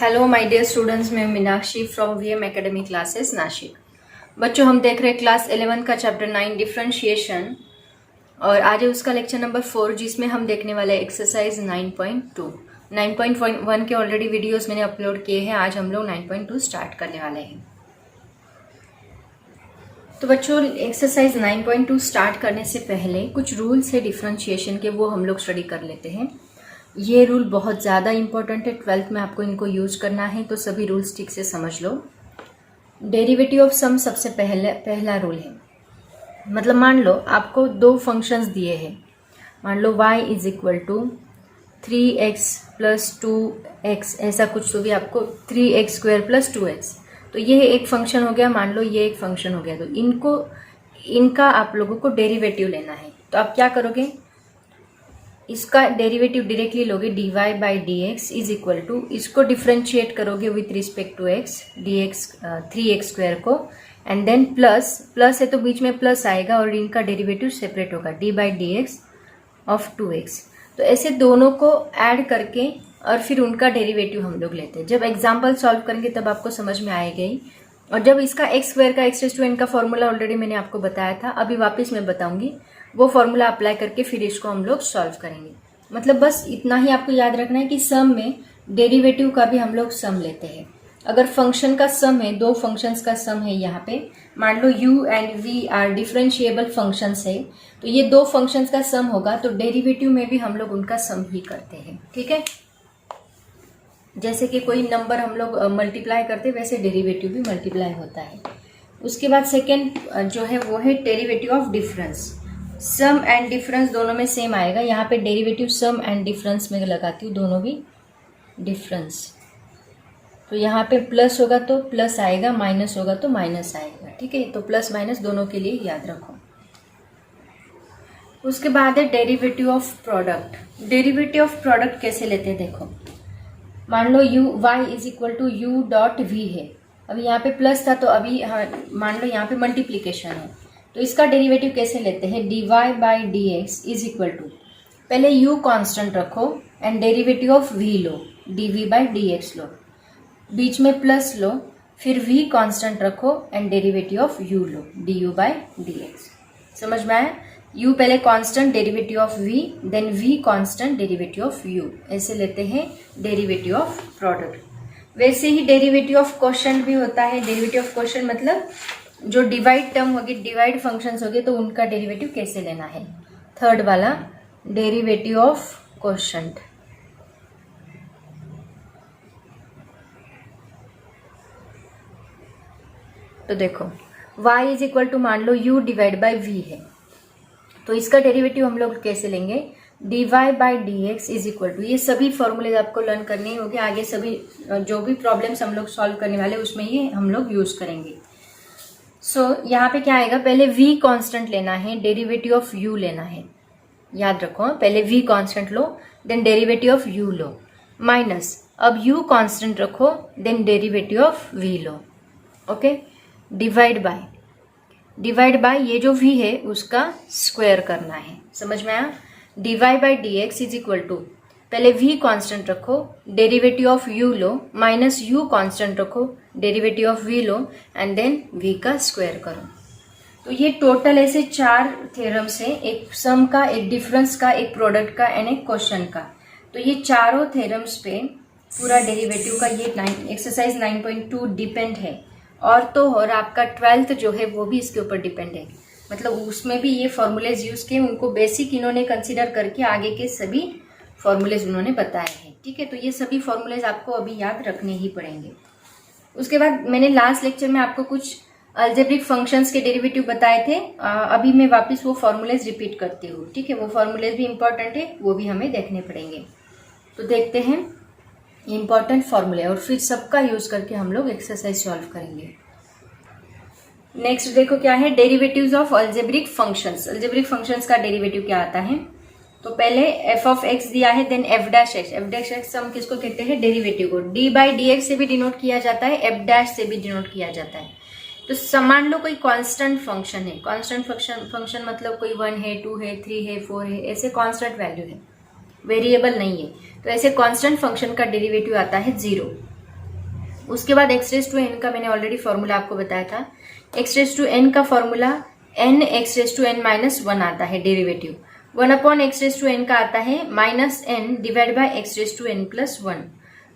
Hello my dear students, मैं Meenakshi from VM academy classes Nashik. बच्चों, हम देख रहे हैं क्लास 11 का चैप्टर 9 डिफरेंशिएशन और आज है उसका लेक्चर नंबर 4 जिसमें हम देखने वाले हैं एक्सरसाइज 9.2। 9.1 के ऑलरेडी वीडियोस मैंने अपलोड किए हैं। आज हम लोग 9.2 स्टार्ट करने वाले हैं। तो बच्चों, एक्सरसाइज 9.2 स्टार्ट करने से पहले कुछ रूल्स है डिफरेंशिएशन के, वो हम लोग स्टडी कर लेते हैं। ये रूल बहुत ज़्यादा इंपॉर्टेंट है, 12th में आपको इनको यूज करना है, तो सभी रूल्स ठीक से समझ लो। डेरिवेटिव ऑफ सम सबसे पहला रूल है। मतलब मान लो आपको दो फंक्शंस दिए हैं, मान लो y is equal to 3x plus 2x, ऐसा कुछ तो भी आपको 3x स्क्वायर प्लस 2x, तो ये एक फंक्शन हो गया, मान लो ये एक फंक्शन हो गया। तो इनका आप लोगों को डेरिवेटिव लेना है। तो आप क्या करोगे, इसका डेरिवेटिव डायरेक्टली लोगे, dy by D x is equal to, इसको डिफ्रेंशिएट करोगे with respect to x, dx 3x square को, एंड देन प्लस है तो बीच में प्लस आएगा और इनका डेरिवेटिव सेपरेट होगा, d by D x of 2x। तो ऐसे दोनों को ऐड करके और फिर उनका डेरिवेटिव हम लोग लेते हैं। जब एग्जाम्पल सॉल्व करेंगे तब आपको समझ में आएगा ही। और जब इसका x स्क्वायर का x रेज़ टू n का फॉर्मूला ऑलरेडी मैंने आपको बताया था, अभी वापस मैं बताऊंगी, वो फॉर्मूला अप्लाई करके फिर इसको हम लोग सॉल्व करेंगे। मतलब बस इतना ही आपको याद रखना है कि सम में डेरिवेटिव का भी हम लोग सम लेते हैं। अगर फंक्शन का सम है, दो फंक्शंस का सम है, यहाँ पे मान लो u and v are differentiable functions है, तो ये दो फंक्शंस का सम होगा, तो डेरिवेटिव में भी हम लोग उनका सम ही करते हैं। ठीक है, जैसे कि कोई नंबर हम लोग मल्टीप्लाई करते, वैसे डेरिवेटिव भी मल्टीप्लाई होता है। उसके बाद सेकेंड जो है वो है derivative of difference. Sum and difference दोनों में सेम आएगा। यहाँ पे डेरिवेटिव सम एंड डिफरेंस में लगाती हूँ, दोनों भी डिफरेंस। तो यहाँ पे प्लस होगा तो प्लस आएगा, माइनस होगा तो माइनस आएगा। ठीक है, तो प्लस माइनस दोनों के लिए याद रखो। उसके बाद है derivative of product. Derivative of product कैसे लेते हैं, देखो मान लो y is equal to u dot v है। अभी यहाँ पे प्लस था तो अभी मान लो यहाँ पे मल्टीप्लीकेशन है, तो इसका डेरिवेटिव कैसे लेते हैं, dy by D x is equal to, पहले u कांस्टेंट रखो एंड डेरिवेटिव ऑफ v लो, dv बाई डी एक्स लो, बीच में प्लस लो, फिर v कांस्टेंट रखो एंड डेरिवेटिव ऑफ u लो, du बाई डी एक्स। समझ में आया? u पहले constant derivative of v, then v constant derivative of u, ऐसे लेते हैं डेरिवेटिव ऑफ प्रोडक्ट। वैसे ही डेरिवेटिव ऑफ क्वोशंट भी होता है। डेरिवेटिव ऑफ क्वोशंट मतलब जो डिवाइड टर्म होगी, डिवाइड फंक्शंस होगी, तो उनका डेरिवेटिव कैसे लेना है, थर्ड वाला डेरिवेटिव ऑफ क्वोशंट। तो देखो y इज इक्वल टू, मान लो u डिवाइड बाई v है, तो इसका डेरिवेटिव हम लोग कैसे लेंगे, dy by D x is equal to, ये सभी फॉर्मूले आपको लर्न करने होंगे, आगे सभी जो भी प्रॉब्लम्स हम लोग सॉल्व करने वाले उसमें ये हम लोग यूज करेंगे। सो यहाँ पे क्या आएगा, पहले v कांस्टेंट लेना है, डेरिवेटिव ऑफ u लेना है। याद रखो, पहले v कांस्टेंट लो, देन डेरिवेटिव ऑफ u लो, माइनस अब u कांस्टेंट रखो, देन डेरिवेटिव ऑफ v लो। ओके, डिवाइड बाय ये जो v है उसका स्क्वायर करना है। समझ में आया? dy by D x is equal to, पहले v कांस्टेंट रखो, डेरिवेटिव ऑफ u लो, माइनस u कांस्टेंट रखो, डेरिवेटिव ऑफ v लो, एंड देन v का स्क्वायर करो। तो ये टोटल ऐसे 4 थ्योरम्स है, एक सम का, एक डिफरेंस का, एक प्रोडक्ट का एंड एक क्वेश्चन का। तो ये चारों थ्योरम्स पे पूरा डेरिवेटिव का ये एक्सरसाइज 9.2 डिपेंड है। और आपका 12th जो है वो भी इसके ऊपर डिपेंड है। मतलब उसमें भी ये फॉर्मूलेज यूज किए, उनको बेसिक इन्होंने कंसीडर करके आगे के सभी फॉर्मूलेज उन्होंने बताए हैं। ठीक है, तो ये सभी फॉर्मूलेज आपको अभी याद रखने ही पड़ेंगे। उसके बाद मैंने लास्ट लेक्चर में आपको कुछ अलजेब्रिक फंक्शंस के डेरिवेटिव बताए थे, अभी मैं वापस वो फॉर्मूलेज रिपीट करती हूँ। ठीक है, वो फॉर्मूलेज भी इंपॉर्टेंट है, वो भी हमें देखने पड़ेंगे। तो देखते हैं इंपॉर्टेंट फॉर्मूले और फिर सबका यूज करके हम लोग एक्सरसाइज सॉल्व करेंगे। नेक्स्ट देखो क्या है, derivatives of algebraic functions. Algebraic functions का डेरिवेटिव क्या आता है, तो पहले f ऑफ x दिया है, then f dash x। f dash x हम किसको कहते हैं, डेरिवेटिव को। d बाई डी एक्स से भी डिनोट किया जाता है, f डैश से भी डिनोट किया जाता है। तो समान लो कोई कांस्टेंट फंक्शन है, कांस्टेंट फंक्शन मतलब कोई 1 है, 2 है, 3 है, 4 है, ऐसे कांस्टेंट वैल्यू है, वेरिएबल नहीं है। तो ऐसे कांस्टेंट फंक्शन का डेरिवेटिव आता है 0। उसके बाद x रेज टू n का मैंने ऑलरेडी फॉर्मूला आपको बताया था। x रेज टू n का formula n x raise to n minus 1 आता है derivative. 1 upon x raise to n का आता है minus n divide by x raise to n plus 1।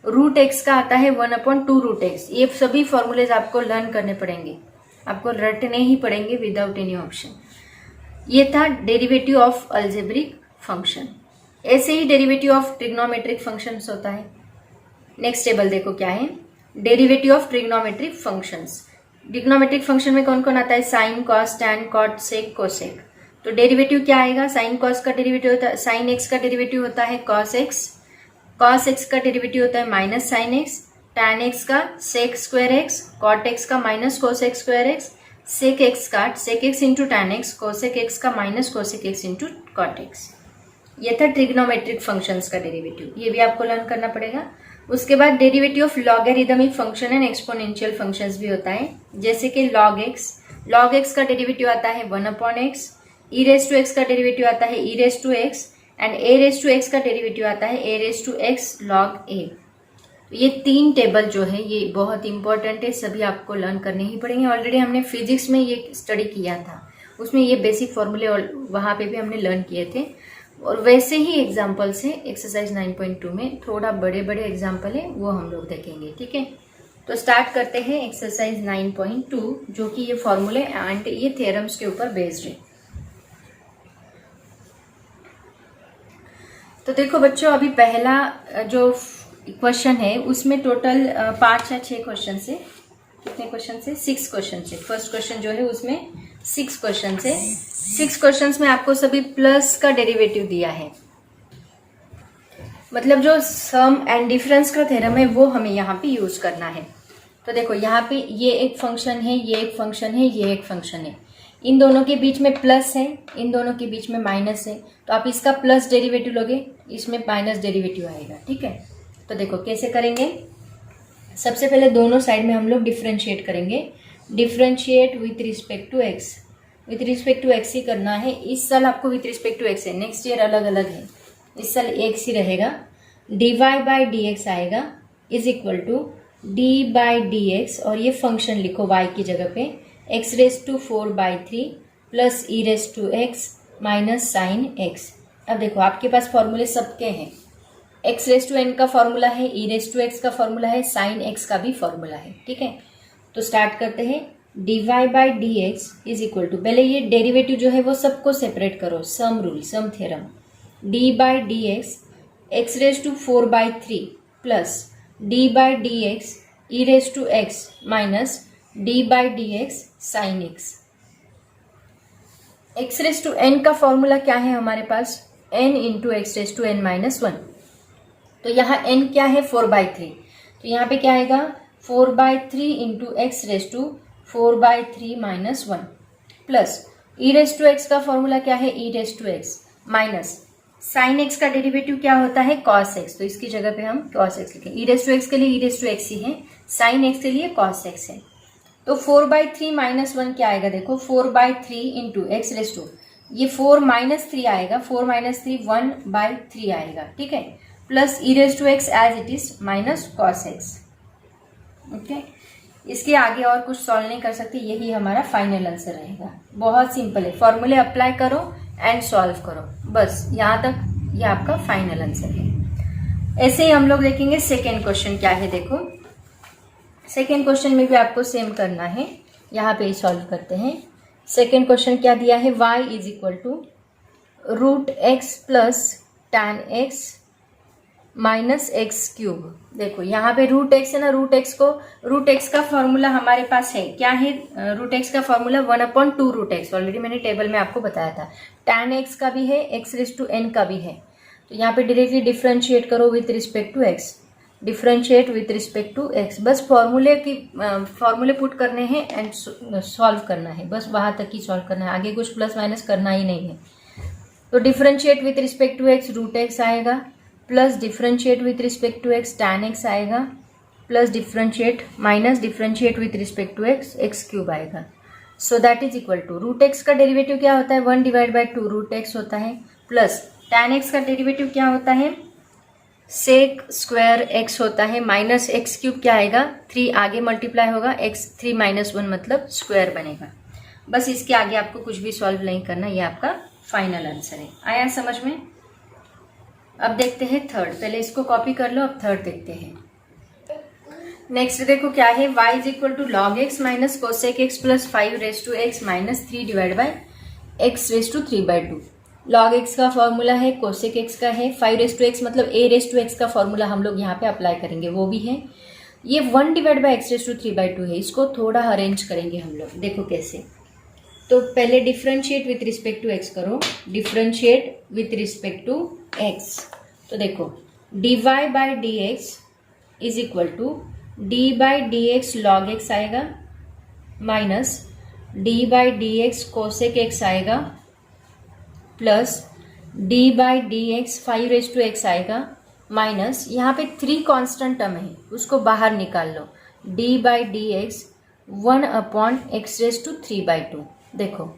Root x का आता है 1 अपॉन 2 रूट x। ये सभी फॉर्मूलेज आपको लर्न करने पड़ेंगे, आपको रटने ही पड़ेंगे विदाउट एनी ऑप्शन। ये था डेरिवेटिव ऑफ अलजेब्रिक फंक्शन। ऐसे ही डेरिवेटिव ऑफ ट्रिग्नोमेट्रिक फंक्शंस होता है। नेक्स्ट टेबल देखो क्या है, derivative of trigonometric functions. Trigonometric function में कौन कौन आता है, साइन, कॉस, टैन, कॉट, सेक, कोसेक। तो डेरिवेटिव क्या आएगा, साइन कॉस का डेरिवेटिव होता है, साइन एक्स का डेरिवेटिव होता है कॉस एक्स, कॉस एक्स का डेरिवेटिव होता है minus sine x, tan x का sec square x, cot x का minus cos x square x, sec x का sec x into tan x, cosec x का minus cosec x into cot x. ये था trigonometric functions का derivative, ये भी आपको लर्न करना पड़ेगा। उसके बाद derivative of logarithmic function and exponential functions भी होता है, जैसे कि लॉग एक्स का डेरिवेटिव आता है 1 upon x, e raise to x का डेरिवेटिव आता है e raise to x and a raise to x का डेरिवेटिव आता है a raise to x log a. ये 3 टेबल जो है ये बहुत इंपॉर्टेंट है, सभी आपको लर्न करने ही पड़ेंगे। ऑलरेडी हमने फिजिक्स में ये स्टडी किया था, उसमें ये बेसिक फॉर्मूले वहां पे भी हमने लर्न किए थे। और वैसे ही एग्जाम्पल्स है एक्सरसाइज 9.2 में, थोड़ा बड़े बड़े एग्जाम्पल है वो हम लोग देखेंगे, ठीक है। तो स्टार्ट करते हैं एक्सरसाइज 9.2 जो कि ये फॉर्मूले एंड ये थ्योरम्स के ऊपर बेस्ड है। तो देखो बच्चों, अभी पहला जो क्वेश्चन है उसमें टोटल 5 या 6 क्वेश्चन है। कितने क्वेश्चन है, 6 क्वेश्चन है। फर्स्ट क्वेश्चन जो है उसमें 6 क्वेश्चन है। 6 क्वेश्चन में आपको सभी प्लस का डेरिवेटिव दिया है, मतलब जो सम एंड डिफरेंस का थ्योरम है वो हमें यहाँ पे यूज करना है। तो देखो यहाँ पे ये एक फंक्शन है, ये एक फंक्शन है, ये एक फंक्शन है, इन दोनों के बीच में प्लस है, इन दोनों के बीच में माइनस है, तो आप इसका प्लस डेरिवेटिव लोगे, इसमें माइनस डेरिवेटिव आएगा, ठीक है। तो देखो कैसे करेंगे, सबसे पहले दोनों साइड में हम लोग डिफ्रेंशिएट करेंगे। Differentiate with respect to x, with respect to x ही करना है। इस साल आपको विथ रिस्पेक्ट टू एक्स है, नेक्स्ट ईयर अलग अलग है, इस साल एक्स ही रहेगा। D y by D x आएगा is equal to d by D x, और ये फंक्शन लिखो y की जगह पे, x raise to 4/3 plus e raise to x minus sine x. अब देखो आपके पास फॉर्मूले सबके हैं, एक्स रेज टू एन का फॉर्मूला है, ई रेज टू एक्स का फॉर्मूला है, साइन एक्स का भी फॉर्मूला है, ठीक है। तो स्टार्ट करते हैं। D y by D x is equal to, पहले ये डेरिवेटिव जो है वो सबको सेपरेट करो, sum rule, sum theorem. D by D x x raise to 4/3 plus d by D x e raise to x minus d by D x sine x. X raise to n का formula क्या है हमारे पास, n into x raise to n minus 1। तो यहाँ n क्या है 4/3, तो यहाँ पे क्या आएगा 4/3 into x raise to 4/3 minus 1 plus e raise to x का फॉर्मूला क्या है e raise to x minus sine x का डेरिवेटिव क्या होता है कॉस एक्स, तो इसकी जगह पे हम कॉस एक्स लिखें। ई रेज टू एक्स के लिए ई रेज टू एक्स ही है, साइन एक्स के लिए कॉस एक्स है। तो 4/3 माइनस 1 क्या आएगा, देखो 4/3 इंटू एक्स रेज टू, ये 4 माइनस 3 आएगा, 4 माइनस 3 1/3 आएगा, ठीक है, plus e raise to x as it is minus cos x, okay. इसके आगे और कुछ सॉल्व नहीं कर सकते, यही हमारा फाइनल आंसर रहेगा। बहुत सिंपल है, फॉर्मूले अप्लाई करो एंड सॉल्व करो, बस यहाँ तक ये आपका फाइनल आंसर है। ऐसे ही हम लोग देखेंगे सेकेंड क्वेश्चन क्या है। देखो सेकेंड क्वेश्चन में भी आपको सेम करना है, यहाँ पे ही सॉल्व करते हैं। सेकेंड क्वेश्चन क्या दिया है, y is equal to root x plus tan x minus x cube. देखो यहाँ पे रूट एक्स है ना, रूट एक्स का फॉर्मूला हमारे पास है, क्या है रूट एक्स का फॉर्मूला 1/2 रूट एक्स, ऑलरेडी मैंने टेबल में आपको बताया था। टैन एक्स का भी है, एक्स रेज टू एन का भी है, तो यहाँ पे डायरेक्टली डिफ्रेंशिएट करो with respect to x, differentiate with respect to x, बस फॉर्मूले पुट करने हैं एंड सॉल्व करना है, बस वहां तक ही सॉल्व करना है, आगे कुछ प्लस माइनस करना ही नहीं है। तो differentiate with respect to x root x आएगा, plus differentiate with respect to x tan x आएगा, plus differentiate minus differentiate with respect to x x cube आएगा। So that is equal to root x का derivative क्या होता है 1/2 root x होता है, plus tan x का derivative क्या होता है सेक स्क्वायर एक्स होता है माइनस एक्स क्यूब क्या आएगा, 3 आगे मल्टीप्लाई होगा, एक्स 3 - 1 मतलब स्क्वायर बनेगा। बस इसके आगे आपको कुछ भी सॉल्व नहीं करना, ये आपका फाइनल आंसर है। आया समझ में? अब देखते हैं थर्ड, पहले इसको कॉपी कर लो, अब थर्ड देखते हैं। नेक्स्ट देखो क्या है, y is equal to log x minus cosec x plus 5 raise to x minus 3 divide by x raise to 3/2। Log x का फॉर्मूला है, कोसेक एक्स का है, 5 रेस टू एक्स मतलब a रेस टू एक्स का formula हम लोग यहाँ पे अप्लाई करेंगे, वो भी है। ये 1 divide by x raise to 3/2 है, इसको थोड़ा अरेंज करेंगे हम लोग। देखो कैसे, तो पहले differentiate with respect to x करो, differentiate with respect to x. तो देखो dy by D x is equal to d by D x log x आएगा minus d by D x cosec x आएगा plus d by D x 5 raise to x आएगा minus, यहाँ पे 3 constant term है उसको बाहर निकाल लो, d by D x 1 upon x raise to 3/2। देखो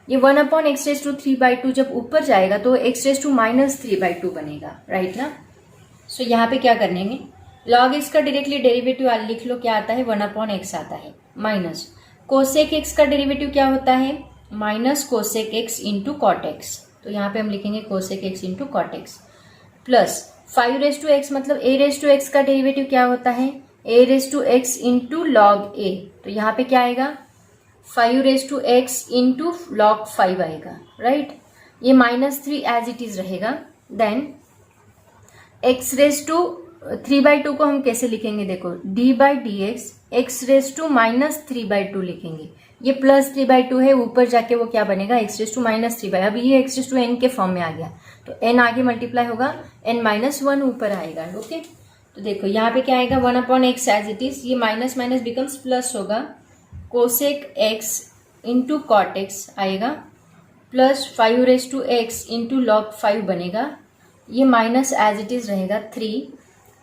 ये 1 अपॉन एक्स रेस टू 3/2 जब ऊपर जाएगा तो एक्स रेस टू माइनस 3/2 बनेगा, राइट ना। सो यहाँ पे क्या करने में, लॉग एक्स का डायरेक्टली डेरिवेटिव लिख लो, क्या आता है 1 अपॉन एक्स आता है, माइनस कोसेक एक्स का डेरिवेटिव क्या होता है minus cosec x into cot x, तो यहाँ पे हम लिखेंगे cosec x into cot x plus 5 raise to x मतलब ए रेस टू एक्स का डेरिवेटिव क्या होता है a raise to x into log a, तो यहाँ पे क्या आएगा 5 raise to x into log 5 आएगा, राइट। ये -3 एज इट इज रहेगा। देन एक्स रेस टू 3/2 को हम कैसे लिखेंगे, देखो d by D x x raise to -3/2 लिखेंगे, ये प्लस 3/2 है, ऊपर जाके वो क्या बनेगा एक्स रेस टू -3/, अब ये एक्स रेस टू एन के फॉर्म में आ गया, तो एन आगे मल्टीप्लाई होगा, n - 1 ऊपर आएगा, ओके। तो देखो यहाँ पे क्या आएगा 1 upon x as it is, ये माइनस माइनस बिकम्स प्लस होगा, cosec x into cot x आएगा plus 5 raise to x into log 5 बनेगा, ये माइनस एज इट इज रहेगा 3,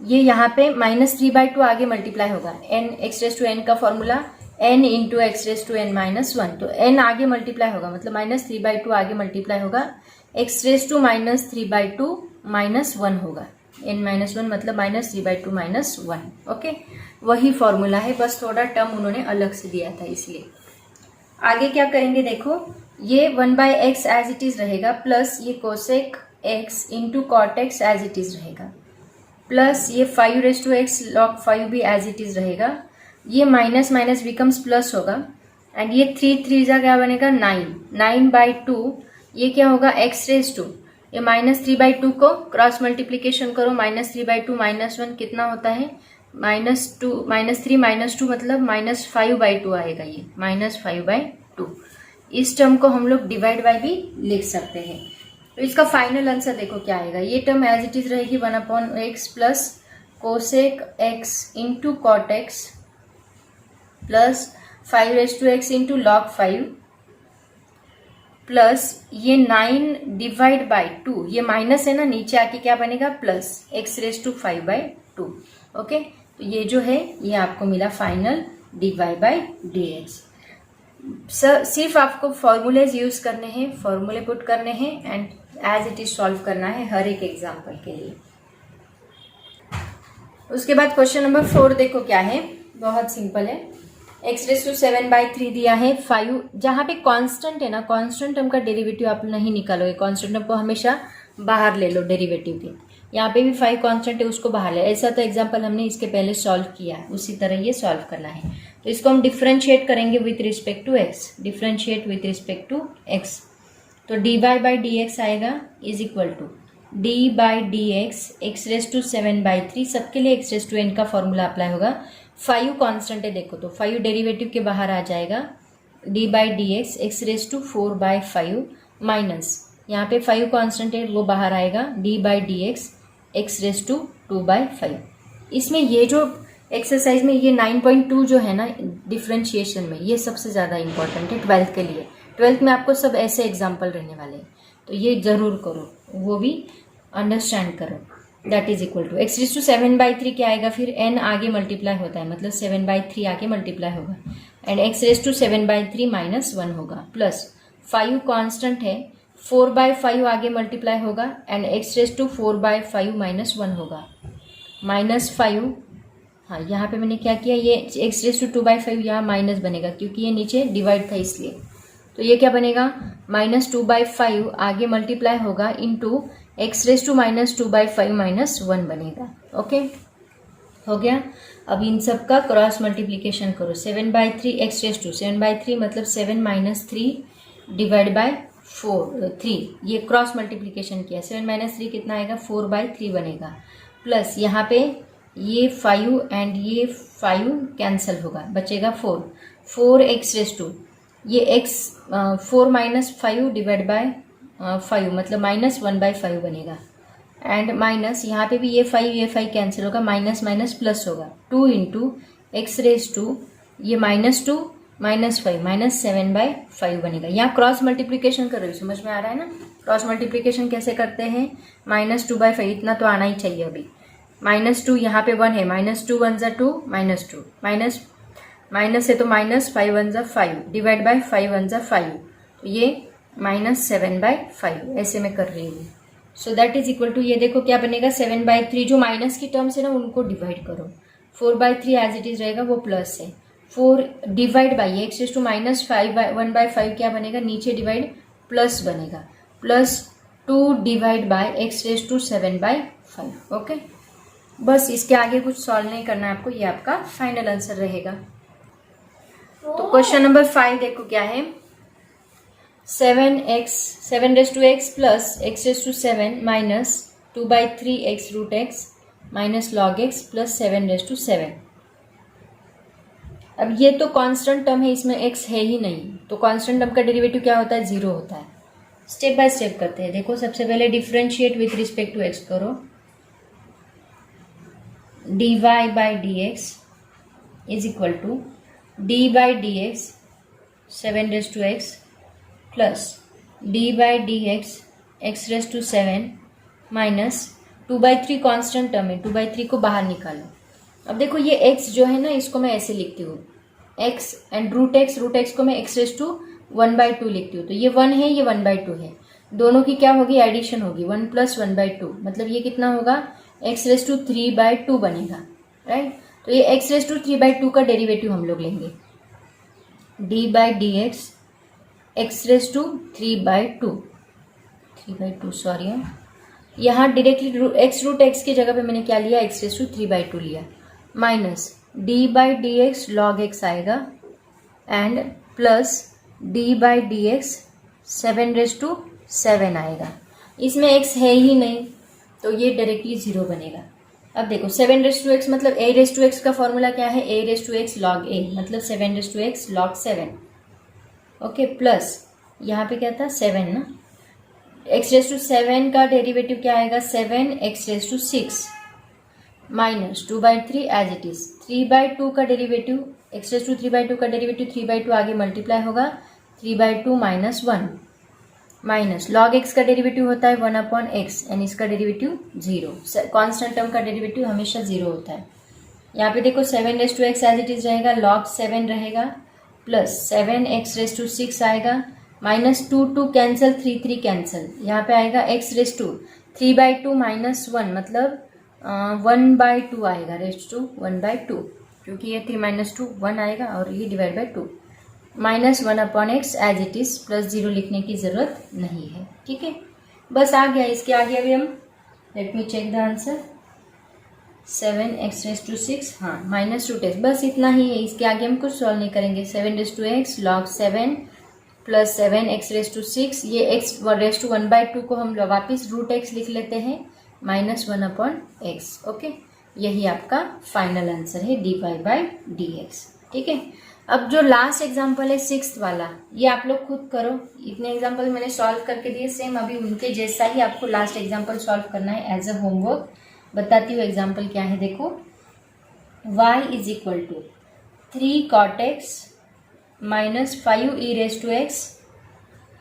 ये यहाँ पे -3/2 आगे मल्टीप्लाई होगा, n x raise to n का formula n into x raise to n -1, तो n आगे मल्टीप्लाई होगा मतलब -3/2 आगे मल्टीप्लाई होगा, एक्स रेस टू -3/2 -1 होगा, n -1 मतलब -3/2 -1, ओके। वही फॉर्मूला है, बस थोड़ा टर्म उन्होंने अलग से दिया था इसलिए। आगे क्या करेंगे, देखो ये 1/x एज इट इज रहेगा प्लस ये cosec x into cot x as it is रहेगा प्लस ये 5 रेस टू एक्स लॉग 5 भी एज इट इज रहेगा, ये माइनस माइनस बिकम्स प्लस होगा, एंड ये 3 जा क्या बनेगा 9/2, ये क्या होगा एक्स रेस टू, ये -3/2 को क्रॉस मल्टीप्लीकेशन करो, -3/2 -1 कितना होता है -3 -2 मतलब -5/2 आएगा, ये -5/2। इस टर्म को हम लोग डिवाइड बाय भी लिख सकते हैं। तो इसका फाइनल आंसर देखो क्या आएगा, ये टर्म एज इट इज रहेगी 1 upon x plus cosec x into cot x plus 5 raise to x into log 5 plus ये 9 डिवाइड बाई 2, ये माइनस है ना, नीचे आके क्या बनेगा plus x raise to 5/2, okay. तो ये जो है ये आपको मिला final dy by D x. सिर्फ आपको फॉर्मूलेज यूज करने हैं, फॉर्मूले पुट करने हैं and as it is solve करना है हर एक एग्जाम्पल के लिए। उसके बाद क्वेश्चन नंबर 4 देखो क्या है, बहुत सिंपल है। एक्स रेस टू 7/3 दिया है, 5 जहाँ पे कांस्टेंट है ना, कांस्टेंट टर्म का डेरिवेटिव आप नहीं निकालोगे, कांस्टेंट टर्म को हमेशा बाहर ले लो डेरिवेटिव के, यहाँ पे भी 5 कांस्टेंट है उसको बाहर ले, ऐसा तो एग्जाम्पल हमने इसके पहले सॉल्व किया है, उसी तरह ये सॉल्व करना है। तो इसको हम डिफ्रेंशिएट करेंगे with respect to x, differentiate with respect to x, तो dy बाई डी एक्स आएगा is equal to d by D x raise to 7/3, सबके लिए एक्स रेस टू n का फॉर्मूला अप्लाई होगा, 5 कांस्टेंट है देखो, तो 5 डेरिवेटिव के बाहर आ जाएगा, d by D x raise to 4/5 minus यहाँ पे 5 कांस्टेंट है वो बाहर आएगा, d by D x raise to 2/5। इसमें ये जो एक्सरसाइज में ये 9.2 जो है ना डिफ्रेंशिएशन में, ये सबसे ज़्यादा इंपॉर्टेंट है 12th के लिए। 12th में आपको सब ऐसे एग्जाम्पल रहने वाले हैं, तो ये जरूर करो, वो भी अंडरस्टैंड करो। That is equal to x raise to 7/3 क्या आएगा, फिर n आगे मल्टीप्लाई होता है मतलब 7/3 आगे मल्टीप्लाई होगा, एंड एक्स रेस टू 7/3 -1 होगा, प्लस 5 कांस्टेंट है, 4/5 आगे मल्टीप्लाई होगा एंड x⁴/5 -1 होगा। -5, हाँ यहाँ पे मैंने क्या किया, ये x⁴/2/5 यहाँ माइनस बनेगा क्योंकि ये नीचे डिवाइड था इसलिए। तो ये क्या बनेगा, -2/5 आगे मल्टीप्लाई होगा इंटू x⁻² -1 बनेगा। ओके, हो गया। अब इन सब का क्रॉस मल्टीप्लीकेशन करो। 7/3 x⁻², 7/3 मतलब 7 - 3 डिवाइड बाय 3, ये क्रॉस मल्टीप्लीकेशन किया। 7 - 3 कितना आएगा, 4/3 बनेगा। प्लस यहाँ पे ये 5 एंड ये 5 कैंसिल होगा, बचेगा 4x⁻², ये फोर माइनस 5 डिवाइड बाय 5 मतलब -1/5 बनेगा। एंड माइनस यहाँ पे भी ये 5 कैंसिल होगा, माइनस माइनस प्लस होगा। 2 इंटू x⁻², ये -2 -5 -7/5 बनेगा। यहाँ क्रॉस मल्टीप्लीकेशन कर रही हूँ, समझ में आ रहा है ना। क्रॉस मल्टीप्लीकेशन कैसे करते हैं, -2/5 इतना तो आना ही चाहिए अभी। -2 यहाँ पे 1 है, -2 1 × 2 -2 माइनस है तो -5 1 × 5 डिवाइड बाय 5 1 × 5, तो ये -7/5 ऐसे मैं कर रही हूँ। So that is equal to, ये देखो क्या बनेगा, 7/3 जो माइनस की टर्म्स है ना उनको डिवाइड करो। 4/3 एज इट इज रहेगा, वो प्लस है। 4 डिवाइड बाई x⁻⁻1/5 क्या बनेगा, नीचे डिवाइड प्लस बनेगा, +2 डिवाइड बाय x⁻⁷/5। ओके, बस इसके आगे कुछ सॉल्व नहीं करना है आपको, ये आपका फाइनल आंसर रहेगा। तो क्वेश्चन नंबर 5 देखो क्या है, 7x plus x⁻⁷ minus 2/3x√x minus log x plus 7⁻⁷। अब ये तो कांस्टेंट टर्म है, इसमें x है ही नहीं, तो कांस्टेंट टर्म का डेरिवेटिव क्या होता है, 0 होता है। स्टेप बाय स्टेप करते हैं। देखो सबसे पहले differentiate with respect to x करो। dy/dx is equal to d/dx 7⁻x plus d/dx x⁻⁷ minus 2/3 constant term है, 2/3 को बाहर निकालो। अब देखो ये x जो है ना, इसको मैं ऐसे लिखती हूँ, x एंड √x को मैं x⁻1/2 लिखती हूँ। तो ये 1 है, ये 1/2 है, दोनों की क्या होगी, एडिशन होगी, 1 + 1/2 मतलब ये कितना होगा, x⁻³ बनेगा, राइट। तो ये x⁻³ का डेरिवेटिव हम लोग लेंगे, d/dx x⁻3/2 सॉरी है, यहाँ डायरेक्टली x की जगह पे मैंने क्या लिया, x⁻3/2 लिया, माइनस d/dx log x आएगा एंड प्लस d/dx 7⁻7 आएगा। इसमें x है ही नहीं तो ये डायरेक्टली 0 बनेगा। अब देखो 7⁻x मतलब a⁻x का फॉर्मूला क्या है, a⁻x log a मतलब 7⁻x log 7। ओके, प्लस यहाँ पे क्या था, 7 ना, x⁻7 का डेरिवेटिव क्या आएगा, 7x⁻6 minus 2/3 as it is, 3/2 का डेरिवेटिव, x⁻3/2 का डेरिवेटिव 3/2 आगे मल्टीप्लाई होगा, 3/2 - 1 माइनस log x का डेरिवेटिव होता है 1/x एंड इसका डेरिवेटिव 0। कांस्टेंट टर्म का डेरिवेटिव हमेशा 0 होता है। यहाँ पे देखो 7⁻x एज इट इज रहेगा, log 7 रहेगा, प्लस 7x⁻6 आएगा, माइनस 2 कैंसिल, 3 कैंसिल, यहाँ पे आएगा x⁻3/2 - 1 मतलब 1/2 आएगा, ⁻1/2 क्योंकि ये 3 - 2 1 आएगा और ये divide by 2, -1/x as it is, plus 0 लिखने की जरूरत नहीं है, ठीक है। बस आ गया, इसके आगे अभी हम, let me check the answer, 7x⁻6 हाँ -√x, बस इतना ही है, इसके आगे हम कुछ सॉल्व नहीं करेंगे। 7⁻x log 7 प्लस 7x⁻6, ये x⁻1/2 को हम वापिस √x लिख लेते हैं, -1/x। ओके, यही आपका फाइनल आंसर है dy/dx, ठीक है। अब जो लास्ट एग्जाम्पल है 6th वाला, ये आप लोग खुद करो, इतने एग्जाम्पल मैंने सॉल्व करके दिए, सेम अभी उनके जैसा ही आपको लास्ट एग्जाम्पल सॉल्व करना है एज अ होमवर्क। बताती हूँ एग्जाम्पल क्या है, देखो y is equal to 3 cot x minus 5 e⁻x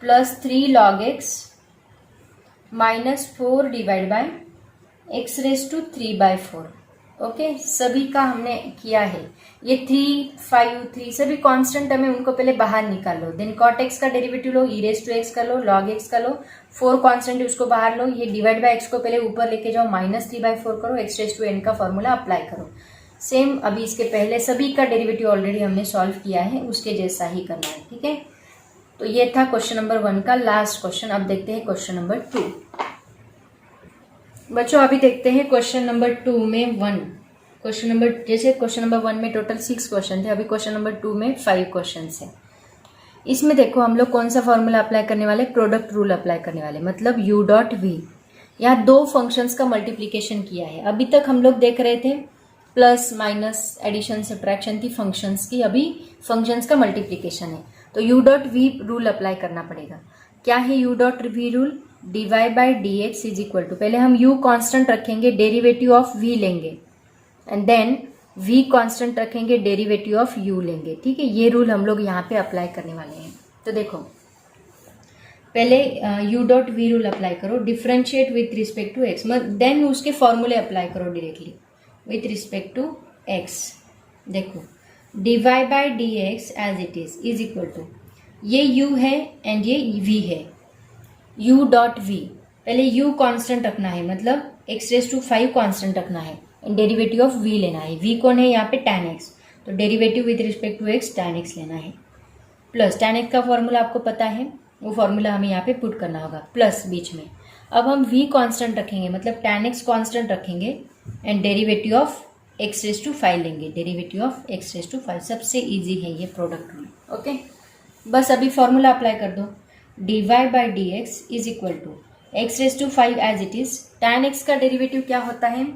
plus 3 log x minus 4 divide by x⁻3/4। Okay, सभी का हमने किया है। ये 3, 5, 3 सभी कांस्टेंट हमें उनको पहले बाहर निकाल लो। देन cot x का डेरिवेटिव लो, e रेज टू एक्स का लो, log x का लो, 4 कांस्टेंट उसको बाहर लो, ये डिवाइड बाय x को पहले ऊपर लेके जाओ, -3/4 करो, x रेज टू n का फॉर्मूला अप्लाई करो। सेम अभी इसके पहले सभी का डेरिवेटिव ऑलरेडी हमने सॉल्व किया है, उसके जैसा ही करना है। ठीक है, तो ये था क्वेश्चन नंबर 1 का लास्ट क्वेश्चन। अब देखते हैं क्वेश्चन नंबर 2। बच्चों अभी देखते हैं क्वेश्चन नंबर 2 में 1 क्वेश्चन नंबर, जैसे क्वेश्चन नंबर 1 में टोटल 6 क्वेश्चन थे, अभी क्वेश्चन नंबर 2 में 5 क्वेश्चन है। इसमें देखो हम लोग कौन सा फॉर्मूला अप्लाई करने वाले, प्रोडक्ट रूल अप्लाई करने वाले, मतलब u डॉट वी। यहाँ 2 फंक्शंस का मल्टीप्लीकेशन किया है। अभी तक हम लोग देख रहे थे प्लस माइनस एडिशन सब्ट्रैक्शन थी फंक्शंस की, अभी फंक्शंस का मल्टीप्लीकेशन है। तो u dot we rule apply करना पड़ेगा। क्या है u dot we rule? dy by D x is equal to, पहले हम u कांस्टेंट रखेंगे, डेरिवेटिव ऑफ v लेंगे, एंड देन v कांस्टेंट रखेंगे, डेरिवेटिव ऑफ u लेंगे। ठीक है, ये रूल हम लोग यहाँ पे अप्लाई करने वाले हैं। तो देखो पहले u dot we rule apply करो, differentiate with respect to x, then उसके फॉर्मूले अप्लाई करो directly with respect to x। देखो dy by D x as it is equal to, ये u है एंड ये v है, u डॉट v, पहले u कांस्टेंट रखना है, मतलब x रेज टू 5 कांस्टेंट रखना है, डेरिवेटिव ऑफ v लेना है। v कौन है यहाँ पे? tan x, तो derivative with respect to x tan x लेना है, प्लस tan x का फॉर्मूला आपको पता है, वो फॉर्मूला हमें यहाँ पे पुट करना होगा, प्लस बीच में। अब हम v कांस्टेंट रखेंगे, मतलब tan x कांस्टेंट रखेंगे, and derivative of x raise to 5 लेंगे, derivative of x raise to 5। सबसे ईजी है ये प्रोडक्ट रूल। ओके, बस अभी फॉर्मूला अप्लाई कर दो, dy by D x is equal to x raise to 5 as it is, tan x का derivative क्या होता है?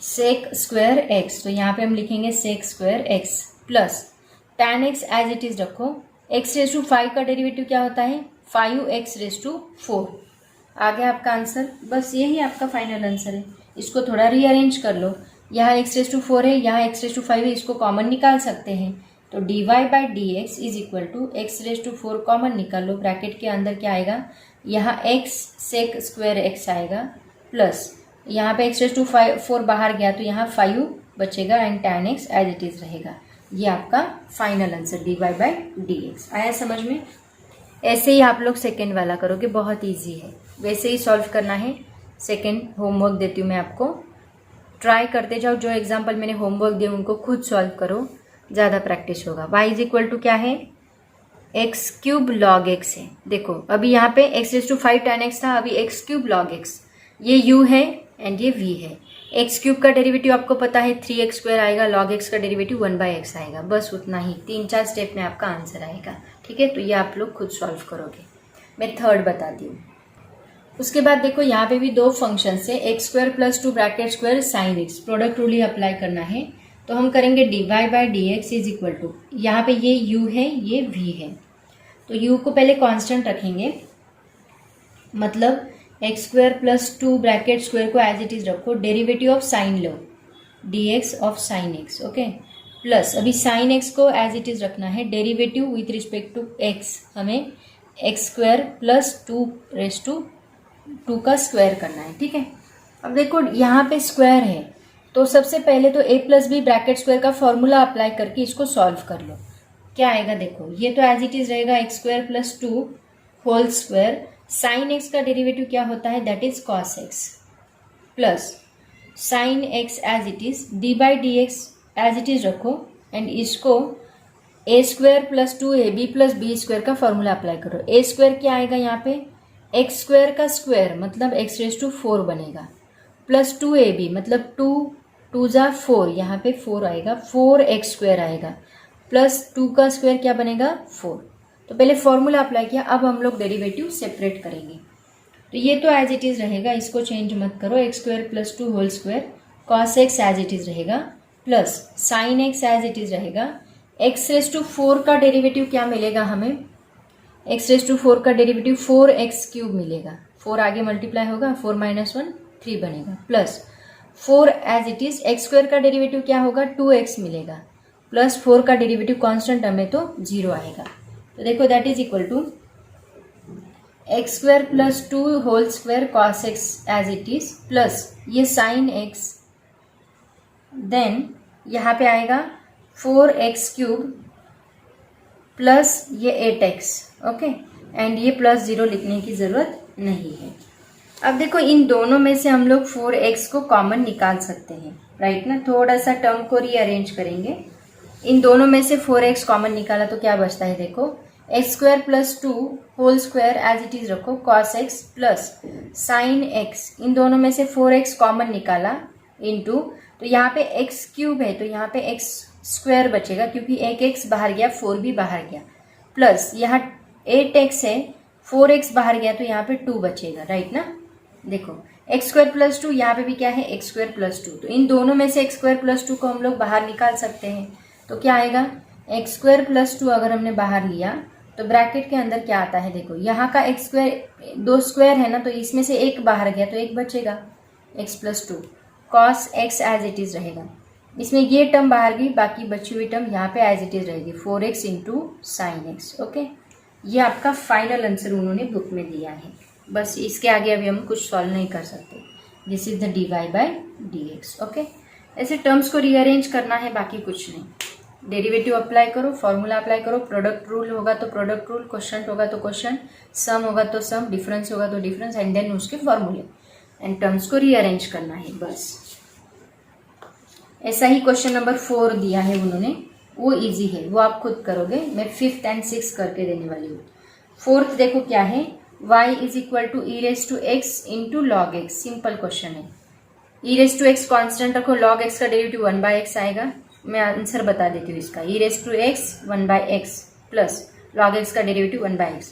सेक स्क्वायर एक्स, तो यहाँ पे हम लिखेंगे sec square x, plus tan x as it is रखो, x रेज टू 5 का डेरिवेटिव क्या होता है? 5x raise to 4। आ गया आपका आंसर, बस यही आपका फाइनल आंसर है। इसको थोड़ा रीअरेंज कर लो, यहाँ x रेज टू 4 है, यहाँ x रेज टू 5 है, इसको कॉमन निकाल सकते हैं। तो dy by D x is equal to x raise to 4 common निकाल लो, ब्रैकेट के अंदर क्या आएगा? यहाँ x सेक स्क्वायर एक्स आएगा, प्लस यहाँ पे x रेज टू 4 बाहर गया तो यहाँ 5 बचेगा, and tan x as it is रहेगा। ये आपका final answer dy by D x. आया समझ में? ऐसे ही आप लोग सेकेंड वाला करोगे, बहुत ईजी है, वैसे ही सॉल्व करना है। सेकेंड होमवर्क देती हूँ मैं आपको, ट्राई करते जाओ, जो एग्जाम्पल मैंने होमवर्क दिए उनको खुद सॉल्व करो, ज़्यादा प्रैक्टिस होगा। y इज इक्वल टू क्या है? एक्स क्यूब लॉग एक्स है। देखो अभी यहाँ पे x raise to 5 tan x था, अभी एक्स क्यूब लॉग एक्स, ये u है एंड ये v है। एक्स क्यूब का डेरिवेटिव आपको पता है 3x स्क्वायर आएगा, लॉग एक्स का डेरिवेटिव 1/x आएगा, बस उतना ही, 3-4 स्टेप में आपका आंसर आएगा। ठीक है, तो ये आप लोग खुद सॉल्व करोगे। मैं थर्ड बताती हूँ। उसके बाद देखो यहाँ पे भी 2 फंक्शन है, x square plus 2 bracket square sine x, product rule ही अप्लाई करना है। तो हम करेंगे dy by D x is equal to, यहाँ पे ये u है, ये v है, तो u को पहले कांस्टेंट रखेंगे, मतलब x square plus 2 bracket square को एज इट इज रखो, डेरिवेटिव ऑफ साइन लो, dx of sine x. Okay, plus अभी साइन एक्स को एज इट इज रखना है, derivative with respect to x, हमें x square plus 2 raise to 2 का square करना है। ठीक है, अब देखो यहाँ पे स्क्वायर है, तो सबसे पहले तो a plus b bracket square का फॉर्मूला अप्लाई करके इसको सॉल्व कर लो। क्या आएगा देखो, ये तो एज इट इज रहेगा x square plus 2 whole square, sine x का डेरिवेटिव क्या होता है? That is cos x, plus sine x as it is, d by D x as it is रखो, एंड इसको a square plus 2ab plus b square का formula apply करो। A square क्या आएगा यहाँ पे? एक्स स्क्वायर का square, मतलब एक्स रेज टू 4 बनेगा, प्लस 2ab मतलब 2 जा 4, यहाँ पे 4 आएगा, 4x स्क्वायर आएगा, प्लस 2 का स्क्वायर क्या बनेगा? 4। तो पहले फॉर्मूला अप्लाई किया, अब हम लोग डेरिवेटिव सेपरेट करेंगे। तो ये तो एज इट इज रहेगा, इसको चेंज मत करो, x square plus 2 whole square, cos x as it is रहेगा, plus sine x as it is रहेगा। एक्स रेज टू 4 का डेरिवेटिव क्या मिलेगा हमें? एक्स रेज टू 4 का डेरिवेटिव 4x क्यूब मिलेगा, 4 आगे मल्टीप्लाई होगा, 4 - 1 3 बनेगा, plus 4 as it is, x square का डेरिवेटिव क्या होगा? 2x मिलेगा, प्लस 4 का डेरिवेटिव कांस्टेंट हमें तो 0 आएगा। तो देखो that is equal to x square plus 2 whole square cos x as it is, plus ये साइन एक्स देन यहाँ पे आएगा 4x³ प्लस ये 8x, ओके, एंड ये प्लस 0 लिखने की ज़रूरत नहीं है। अब देखो इन दोनों में से हम लोग 4x को कॉमन निकाल सकते हैं, राइट ना। थोड़ा सा टर्म को रीअरेंज करेंगे। इन दोनों में से 4x कॉमन निकाला तो क्या बचता है, देखो x² + 2 whole square as it is रखो, cos x plus sine x, इन दोनों में से 4x कॉमन निकाला इनटू, तो यहाँ पे x³ है तो यहाँ पे x² बचेगा क्योंकि एक x बाहर गया, 4 भी बाहर गया, प्लस यहाँ 8x है, 4x बाहर गया तो यहाँ पे 2 बचेगा, राइट ना। देखो x² + 2, यहाँ पे भी क्या है x² + 2, तो इन दोनों में से x² + 2 को हम लोग बाहर निकाल सकते हैं। तो क्या आएगा x² + 2 अगर हमने बाहर लिया तो ब्रैकेट के अंदर क्या आता है, देखो यहाँ का x², 2 स्क्वायर है ना, तो इसमें से एक बाहर गया तो एक बचेगा x + 2, cos x as it is रहेगा। इसमें ये टर्म बाहर गई, बाकी बची हुई टर्म यहाँ पे एज इट इज रहेगी, 4x × sin x, ओके। ये आपका फाइनल आंसर उन्होंने बुक में दिया है। बस इसके आगे अभी हम कुछ सॉल्व नहीं कर सकते। This is the dy/dx, okay. ऐसे टर्म्स को रीअरेंज करना है, बाकी कुछ नहीं। डेरिवेटिव अप्लाई करो, फॉर्मूला अप्लाई करो, प्रोडक्ट रूल होगा तो प्रोडक्ट रूल, क्वेश्चन होगा तो क्वेश्चन, सम होगा तो सम, डिफरेंस होगा तो डिफरेंस, एंड देन उसके फॉर्मूले एंड टर्म्स को रीअरेंज करना है, बस। ऐसा ही क्वेश्चन नंबर 4 दिया है उन्होंने, वो इजी है, वो आप खुद करोगे। मैं 5th and 6th करके देने वाली हूँ। 4th देखो क्या है, y = e⁻x × log x, simple question है। e⁻x कांस्टेंट रखो, log x का डेरिवेटिव 1/x आएगा। मैं आंसर बता देती हूँ इसका, e⁻x 1/x plus log x का derivative 1/x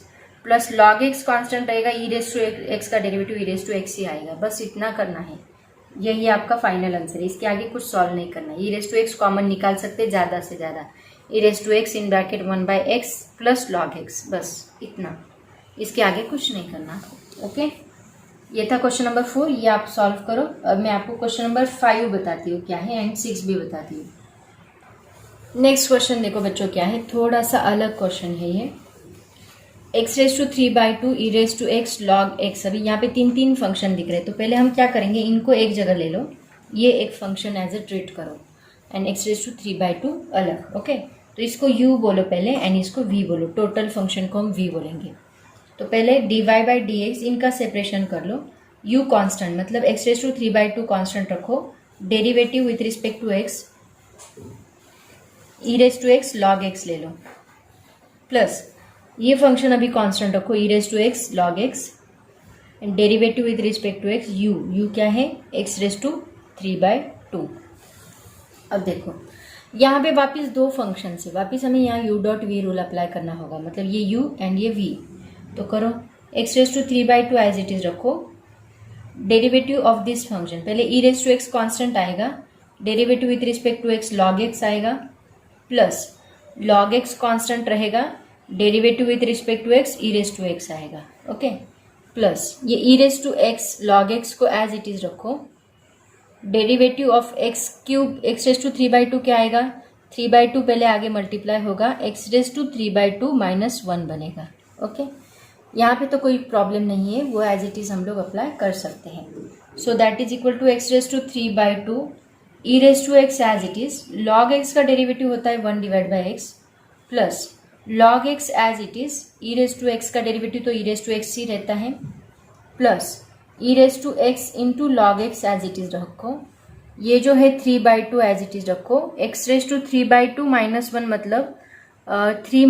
plus log x constant रहेगा, e⁻x का डेरिवेटिव e⁻x ही आएगा। बस इतना करना है, यही आपका फाइनल आंसर है। इसके आगे कुछ सॉल्व नहीं करना है। e⁻x कॉमन निकाल सकते ज़्यादा से ज़्यादा, e⁻x इन bracket 1/x plus log x, बस इतना, इसके आगे कुछ नहीं करना, ओके। ये था क्वेश्चन नंबर 4, ये आप सॉल्व करो। अब मैं आपको क्वेश्चन नंबर 5 बताती हूँ क्या है, एंड 6 भी बताती हूँ। नेक्स्ट क्वेश्चन देखो बच्चों क्या है, थोड़ा सा अलग क्वेश्चन है ये। x⁵² e⁻x log x, अभी यहाँ पे 3 फंक्शन दिख रहे हैं, तो पहले हम क्या करेंगे, इनको एक जगह ले लो, ये एक फंक्शन एज ए ट्रीट करो, एंड x⁵² अलग, ओके। तो इसको u बोलो पहले, एंड इसको v बोलो, टोटल फंक्शन को हम v बोलेंगे। तो पहले dy/dx इनका सेपरेशन कर लो, u कांस्टेंट मतलब x⁵² कांस्टेंट रखो, derivative with respect to x e⁻x log x ले लो, प्लस ये फंक्शन अभी कांस्टेंट रखो, e⁻x log x, and derivative with respect to x u क्या है x⁵²। अब देखो यहाँ पे वापस 2 फंक्शन से, वापस हमें यहाँ u.v रूल अप्लाई करना होगा, मतलब ये u एंड ये v। तो करो x⁵² एज इट इज रखो, डेरिवेटिव ऑफ दिस फंक्शन, पहले e⁻x कांस्टेंट आएगा, derivative with respect to x log x आएगा, प्लस log x कांस्टेंट रहेगा, derivative with respect to x e⁻x आएगा, ओके। प्लस ये e⁻x log x को as it is रखो, derivative of x³ x⁵² क्या आएगा, 3/2 पहले आगे मल्टीप्लाई होगा, x⁵² - 1 बनेगा, ओके। यहाँ पे तो कोई प्रॉब्लम नहीं है, वो एज इट इज हम लोग अप्लाई कर सकते हैं। So that is equal to x⁵² e⁻x as it is, log x का डेरिवेटिव होता है 1/x plus log x as it is, e⁻x का डेरिवेटिव तो e⁻x ही रहता है, plus e⁻x × log x as it is रखो, ये जो है 3/2 एज इट इज रखो, x⁵² - 1 मतलब 3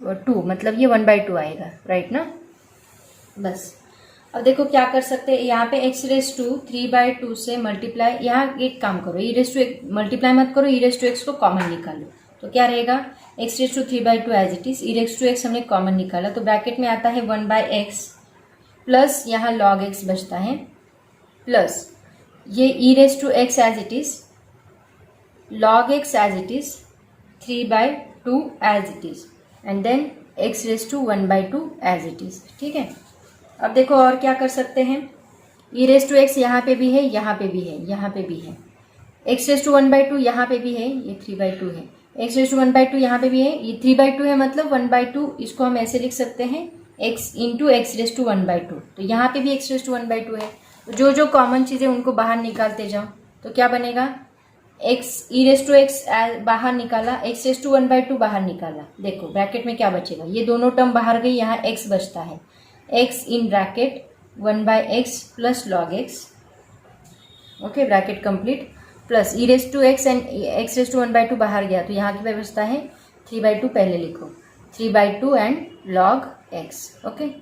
- 2/2 मतलब ये 1/2 आएगा, राइट ना। बस अब देखो क्या कर सकते हैं, यहाँ पे x⁵3/2 से मल्टीप्लाई, यहाँ एक काम करो, e⁻x मल्टीप्लाई मत करो, e⁻x को कॉमन निकालो, तो क्या रहेगा x⁵3/2 as it is, e⁻x हमने कॉमन निकाला तो ब्रैकेट में आता है 1/x प्लस यहाँ log x बचता है, प्लस ये e⁻x as it is, log x as it is, 3/2 as it is, and then x⁻1/2 as it is, ठीक है। अब देखो और क्या कर सकते हैं, e⁻x यहाँ पे भी है, यहाँ पे भी है, यहाँ पे भी है, x⁻1/2 यहाँ पे भी है, ये 3/2 है, x⁻1/2 यहाँ पे भी है, ये 3/2 है मतलब 1/2, इसको हम ऐसे लिख सकते हैं x × x⁻1/2, तो यहाँ पे भी x⁻1/2 है। तो जो जो कॉमन चीज़ें उनको बाहर निकालते जाओ, तो क्या बनेगा, x e raise to x बाहर निकाला, एक्स रेस टू 1/2 बाहर निकाला, देखो ब्रैकेट में क्या बचेगा, ये दोनों टर्म बाहर गई, यहाँ एक्स बचता है, x in bracket 1/x plus log x, okay bracket complete, plus e raise to x and x raise to 1/2 बाहर गया, तो यहाँ की व्यवस्था है 3/2, पहले लिखो 3/2 and log x, okay.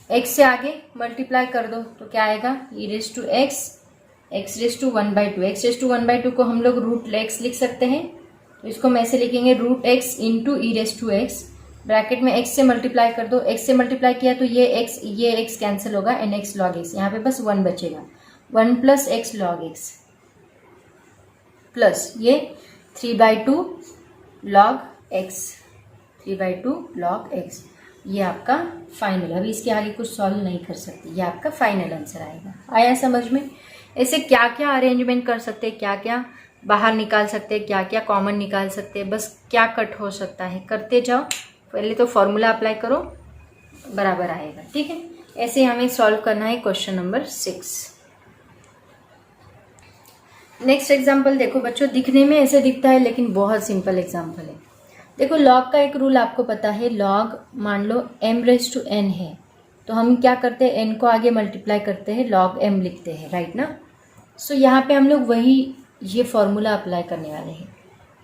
X से आगे मल्टीप्लाई कर दो तो क्या आएगा, e raise to x x raise to 1/2, x raise to 1/2 को हम लोग रूट एक्स लिख सकते हैं, तो इसको हम ऐसे लिखेंगे root x into e raise to x, bracket में एक्स से मल्टीप्लाई कर दो, एक्स से मल्टीप्लाई किया तो ये एक्स कैंसिल होगा एंड एक्स लॉग एक्स, यहाँ पे बस 1 बचेगा, 1 plus x log x plus ये 3/2 लॉग एक्स, 3/2 लॉग एक्स, ये आपका फाइनल। अभी इसके आगे कुछ सॉल्व नहीं कर सकते, ये आपका फाइनल आंसर आएगा। आया समझ में? ऐसे क्या क्या अरेंजमेंट कर सकते हैं, क्या क्या बाहर निकाल सकते हैं, क्या क्या कॉमन निकाल सकते हैं, बस क्या कट हो सकता है करते जाओ, पहले तो फॉर्मूला अप्लाई करो, बराबर आएगा, ठीक है। ऐसे हमें सॉल्व करना है क्वेश्चन नंबर 6। नेक्स्ट एग्जाम्पल देखो बच्चों, दिखने में ऐसे दिखता है लेकिन बहुत सिंपल एग्जाम्पल है। देखो लॉग का एक रूल आपको पता है, लॉग मान लो m रेस टू n है, तो हम क्या करते हैं, n को आगे मल्टीप्लाई करते हैं, log m लिखते हैं, राइट ना। सो यहाँ पे हम लोग वही ये फॉर्मूला अप्लाई करने वाले हैं।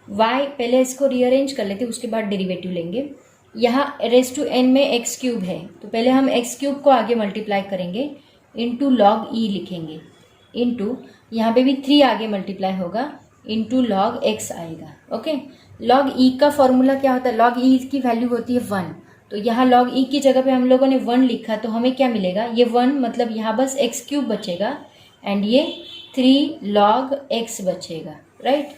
y पहले इसको रीअरेंज कर लेते हैं, उसके बाद डेरिवेटिव लेंगे। यहाँ रेस टू n में एक्स क्यूब है, तो पहले हम एक्स क्यूब को आगे मल्टीप्लाई करेंगे, इंटू लॉग ई लिखेंगे, इंटू यहाँ पे भी 3 आगे मल्टीप्लाई होगा, इंटू लॉग एक्स आएगा, ओके। लॉग ई का फॉर्मूला क्या होता है, लॉग ई की वैल्यू होती है 1, तो यहाँ लॉग ई की जगह पे हम लोगों ने 1 लिखा, तो हमें क्या मिलेगा, ये 1 मतलब यहाँ बस एक्स क्यूब बचेगा एंड ये 3 लॉग एक्स बचेगा, राइट।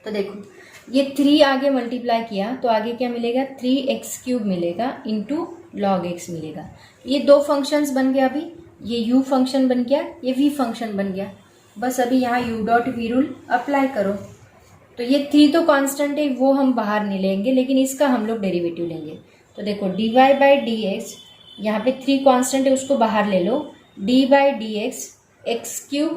तो देखो ये 3 आगे मल्टीप्लाई किया तो आगे क्या मिलेगा, 3x³ मिलेगा इंटू लॉग एक्स मिलेगा। ये 2 फंक्शंस बन गया, अभी ये u फंक्शन बन गया, ये v फंक्शन बन गया, बस अभी यहाँ u dot v rule apply करो। तो ये 3 तो कांस्टेंट है, वो हम बाहर नहीं लेंगे, लेकिन इसका हम लोग डेरिवेटिव लेंगे। तो देखो dy/dx, यहाँ पे 3 कांस्टेंट है, उसको बाहर ले लो, d/dx x³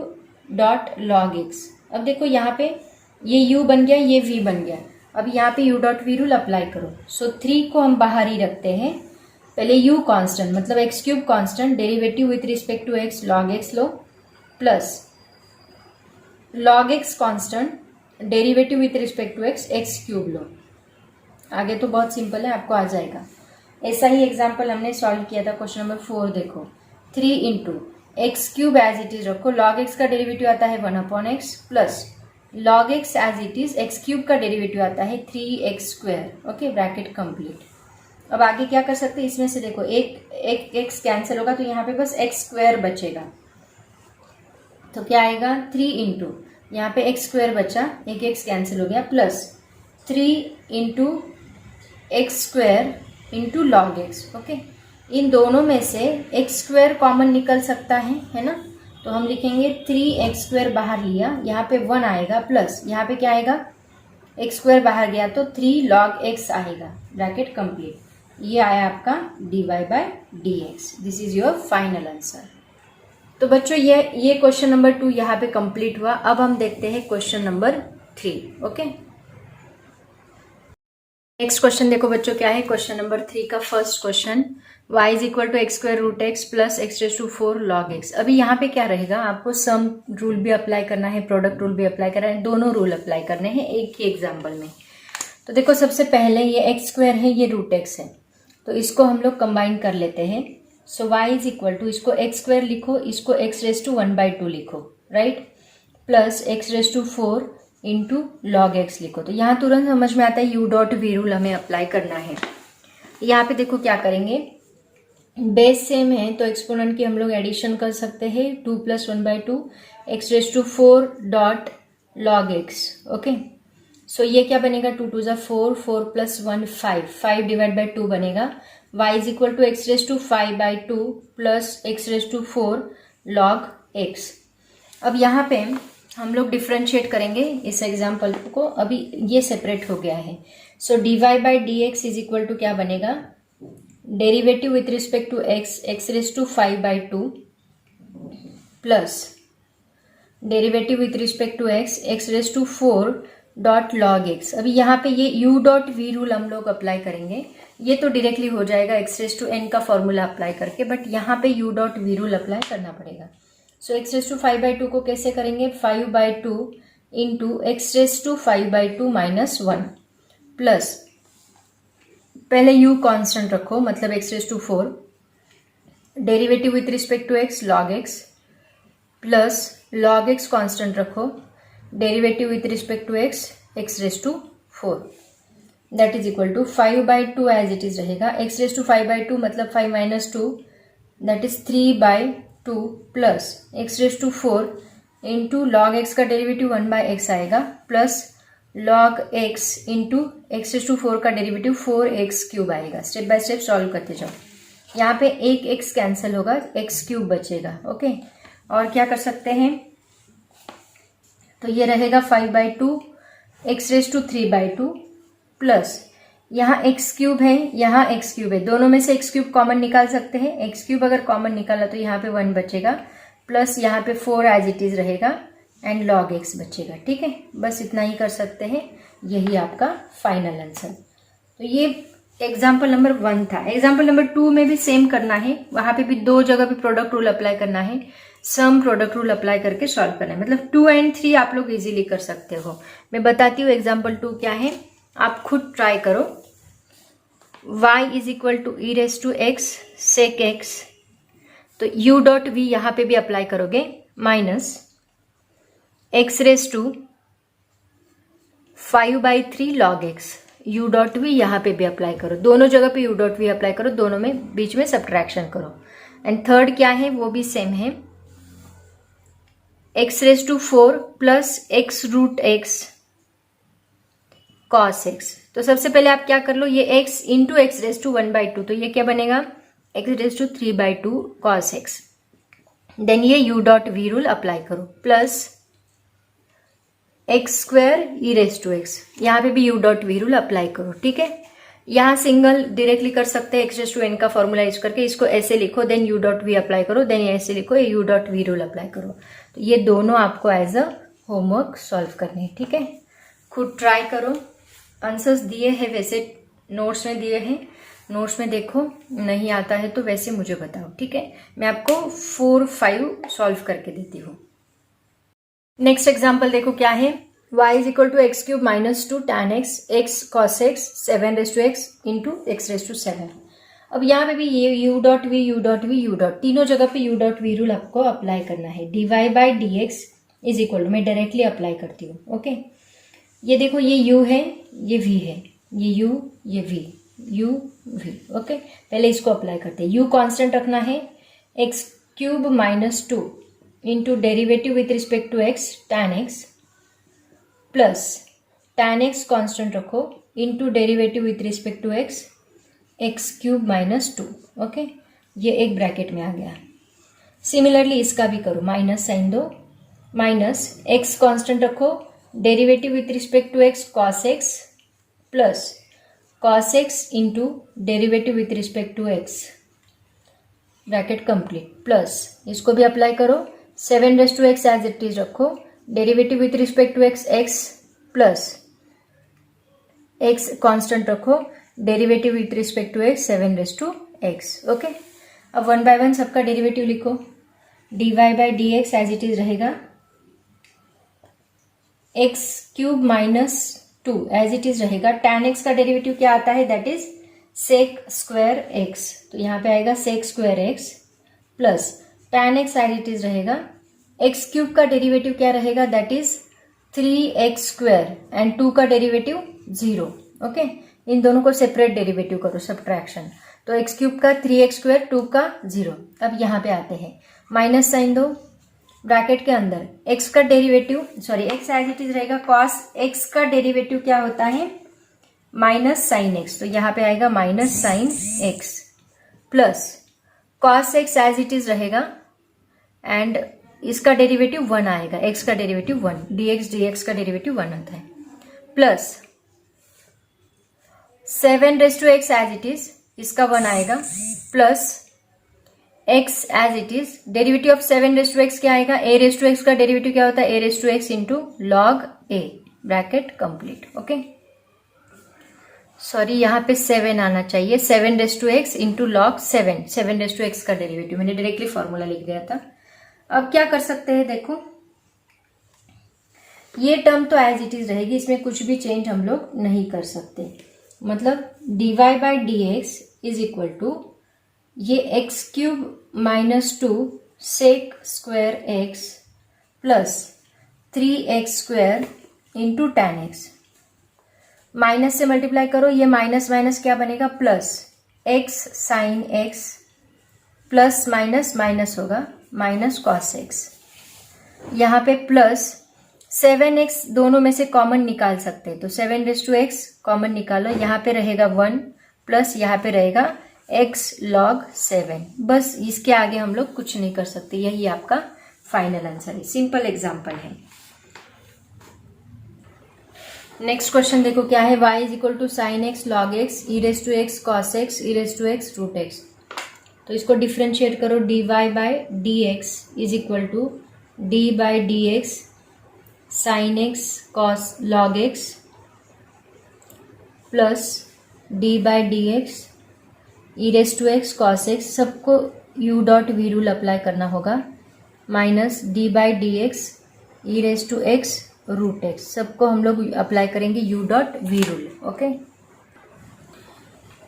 dot log x. अब देखो यहाँ पे ये u बन गया, ये v बन गया, अब यहाँ पे u dot v rule apply करो। सो 3 को हम बाहर ही रखते हैं, पहले u कांस्टेंट मतलब x³ constant, derivative with respect to x log x लो, plus log x constant, derivative with respect to x³ लो। आगे तो बहुत सिंपल है, आपको आ जाएगा। ऐसा ही एग्जाम्पल हमने सॉल्व किया था क्वेश्चन नंबर 4, देखो 3 into x³ as it is रखो, log x का डेरिवेटिव आता है 1/x plus log x as it is x³ का डेरिवेटिव आता है 3x², ओके ब्रैकेट कंप्लीट। अब आगे क्या कर सकते हैं, इसमें से देखो एक x कैंसिल होगा, तो यहाँ पे बस x² बचेगा, तो क्या आएगा 3 इंटू यहाँ पे x² बचा, एक x कैंसिल हो गया, plus 3 into x² into log x, okay. इन दोनों में से x² कॉमन निकल सकता है ना, तो हम लिखेंगे 3x² बाहर लिया, यहाँ पे 1 आएगा, प्लस यहाँ पे क्या आएगा, x² बाहर गया तो 3 log x आएगा, ब्रैकेट कंप्लीट। ये आया आपका dy/dx, this is your final answer. तो बच्चों ये क्वेश्चन नंबर 2 यहाँ पे कंप्लीट हुआ। अब हम देखते हैं question number 3, okay. Next question देखो बच्चों क्या है, क्वेश्चन नंबर 3 का first question, y is equal to x² plus x⁴ log x। अभी यहाँ पे क्या रहेगा, आपको सम रूल भी अप्लाई करना है, प्रोडक्ट रूल भी अप्लाई करना है, दोनों रूल अप्लाई करने हैं एक ही एग्जाम्पल में। तो देखो सबसे पहले ये x² है, ये √x है, तो इसको हम लोग कंबाइन कर लेते हैं। सो y इज इक्वल टू, इसको x² लिखो, इसको x⁻² लिखो, right, plus x⁴ into log x लिखो। तो यहाँ तुरंत समझ में आता है u डॉट v रूल हमें अप्लाई करना है। यहाँ पे देखो क्या करेंगे, बेस सेम है तो एक्सपोनेंट की हम लोग एडिशन कर सकते हैं, 2 + 1/2 x⁴ dot log x, okay. So ये क्या बनेगा, 2 2 = 4, 4 + 1 5 डिवाइड बाई 2 बनेगा, y is equal to x⁵/2 plus x⁴ log x. अब यहाँ पे हम लोग डिफ्रेंशिएट करेंगे इस एग्जाम्पल को, अभी ये सेपरेट हो गया है। सो dy/dx इज इक्वल टू क्या बनेगा, derivative with respect to x x⁵/2 plus derivative with respect to x, x raise to 4 dot log x. अभी यहाँ पे ये u डॉट वी रूल हम लोग अप्लाई करेंगे, ये तो डायरेक्टली हो जाएगा एक्स रेज टू n का फॉर्मूला अप्लाई करके, बट यहाँ पे u dot we rule apply करना पड़ेगा। सो एक्स रेज टू 5/2 को कैसे करेंगे, 5/2 into x raise to 5/2 minus 1 plus, पहले u कांस्टेंट रखो मतलब x raise to 4, derivative with respect to x log x plus log x constant रखो, derivative with respect to x x raise to 4, that is equal to 5/2 as it is रहेगा। X raise to 5/2 मतलब 5 minus 2 that is 3/2 plus x raise to 4 into log x का derivative 1/x आएगा plus log x into x raise to 4 का derivative 4x cube आएगा। Step by step solve करते जाओ। यहाँ पे एक x कैंसिल होगा, x क्यूब बचेगा। ओके, और क्या कर सकते हैं, तो ये रहेगा 5/2 एक्स रेज टू 3/2 प्लस यहाँ x क्यूब है, यहाँ x क्यूब है, दोनों में से x क्यूब कॉमन निकाल सकते हैं। x क्यूब अगर कॉमन निकाला तो यहाँ पे 1 बचेगा प्लस यहाँ पे 4 एज इट इज रहेगा एंड लॉग x बचेगा। ठीक है, बस इतना ही कर सकते हैं, यही आपका फाइनल आंसर। तो ये एग्जाम्पल नंबर 1 था। एग्जाम्पल नंबर 2 में भी सेम करना है, वहां पे भी 2 जगह पे प्रोडक्ट रूल अप्लाई करना है, सम प्रोडक्ट रूल अप्लाई करके सॉल्व करना है। मतलब 2 and 3 आप लोग इजीली कर सकते हो। मैं बताती हूँ एग्जाम्पल 2 क्या है, आप खुद ट्राई करो। y is equal to e raise to x sec x, तो u डॉट वी यहाँ पे भी अप्लाई करोगे, minus x raise to 5/3 log x, u dot v यहाँ पे भी अप्लाई करो, दोनों जगह पे u डॉट वी अप्लाई करो, दोनों में बीच में सब्ट्रैक्शन करो। एंड थर्ड क्या है, वो भी सेम है, x raise to 4 plus x root x cos x. तो सबसे पहले आप क्या कर लो, ये x into x raise to 1/2, तो ये क्या बनेगा, x raise to 3/2 cos x. Then ये u dot we rule apply करो plus x square e raise to x, यहाँ पे भी u dot we rule apply करो। ठीक है, यहाँ सिंगल डायरेक्टली कर सकते हैं, एक्स रेज टू n का फॉर्मूला यूज करके इसको ऐसे लिखो, then u dot v apply करो, देन ऐसे लिखो u dot we rule apply करो। तो ये दोनों आपको एज अ होमवर्क सॉल्व करने हैं। ठीक है, खुद ट्राई करो। आंसर्स दिए हैं वैसे नोट्स में दिए हैं, नोट्स में देखो, नहीं आता है तो वैसे मुझे बताओ। ठीक है, मैं आपको 4-5 सॉल्व करके देती हूँ। नेक्स्ट एग्जाम्पल देखो क्या है, y is equal to x cube minus 2 tan x x cos x 7 raise to x into x raise to 7। अब यहाँ पे भी ये u dot v u dot v u dot, तीनों जगह पे u डॉट वी रूल आपको apply करना है। dy by D x is equal to, मैं डायरेक्टली अप्लाई करती हूँ। ओके, ये देखो ये u है, ये v है, ये u ये v, u v। ओके, पहले इसको अप्लाई करते हैं। u कांस्टेंट रखना है, x cube minus 2 into derivative with respect to x tan x plus tan x constant रखो into derivative with respect to x x cube minus 2। Okay, ये एक bracket में आ गया। सिमिलरली इसका भी करो, माइनस साइन दो, माइनस x कांस्टेंट रखो, derivative with respect to x cos x plus cos x into derivative with respect to x, bracket complete, plus इसको भी अप्लाई करो, 7 raise to x as it is रखो, derivative with respect to x x plus x constant रखो, derivative with respect to x 7 raise to x. Okay, अब 1 by 1 सबका derivative लिखो, dy by D x as it is रहेगा, x cube minus 2 as it is रहेगा, tan x का derivative क्या आता है, that is sec square x, तो यहाँ पे आएगा sec square x plus tan x as it is रहेगा, एक्स क्यूब का डेरिवेटिव क्या रहेगा, that is 3x square and 2 का डेरिवेटिव 0। ओके, इन दोनों को सेपरेट डेरिवेटिव करो, सब्ट्रैक्शन, तो एक्स क्यूब का 3x स्क्वायर 2 का 0। अब यहाँ पे आते हैं, माइनस साइन दो, ब्रैकेट के अंदर x का derivative, sorry x as it is रहेगा, कॉस x का डेरिवेटिव क्या होता है, माइनस साइन x, तो यहाँ पे आएगा minus sine x plus cos x as it is रहेगा एंड इसका डेरिवेटिव 1 आएगा, x का डेरिवेटिव 1, dx का डेरिवेटिव 1 आता है, plus 7 raise to x as it is, इसका 1 आएगा, plus x as it is, derivative of 7 raise to x क्या आएगा, a रेज टू एक्स का डेरिवेटिव क्या होता है, a raise to x into log a, bracket complete. Okay, sorry यहाँ पे 7 आना चाहिए, 7 raise to x into log 7 raise to x का डेरिवेटिव, मैंने डायरेक्टली फॉर्मूला लिख दिया था। अब क्या कर सकते हैं, देखो ये टर्म तो एज इट इज रहेगी, इसमें कुछ भी चेंज हम लोग नहीं कर सकते। मतलब dy by D x is equal to ये x cube minus 2 sec square x plus 3x square into tan x, minus से मल्टीप्लाई करो, ये माइनस माइनस क्या बनेगा, plus x sine x plus minus minus होगा माइनस कॉस एक्स, यहाँ पे plus 7x दोनों में से कॉमन निकाल सकते हैं, तो 7 रेज टू एक्स कॉमन निकालो, यहाँ पे रहेगा 1 प्लस यहाँ पे रहेगा x log 7, बस इसके आगे हम लोग कुछ नहीं कर सकते, यही आपका फाइनल आंसर है। सिंपल एग्जाम्पल है। नेक्स्ट क्वेश्चन देखो क्या है, y is equal to sine x log x e raise to x cos x e raise to x root x, तो इसको डिफ्रेंशिएट करो, dy by D x is equal to d by D x sine x cos log x plus d by D x e raise to x cos x, सबको u dot we rule apply करना होगा, minus d by D x e raise to x root x, सबको हम लोग apply करेंगे u dot we rule. Okay,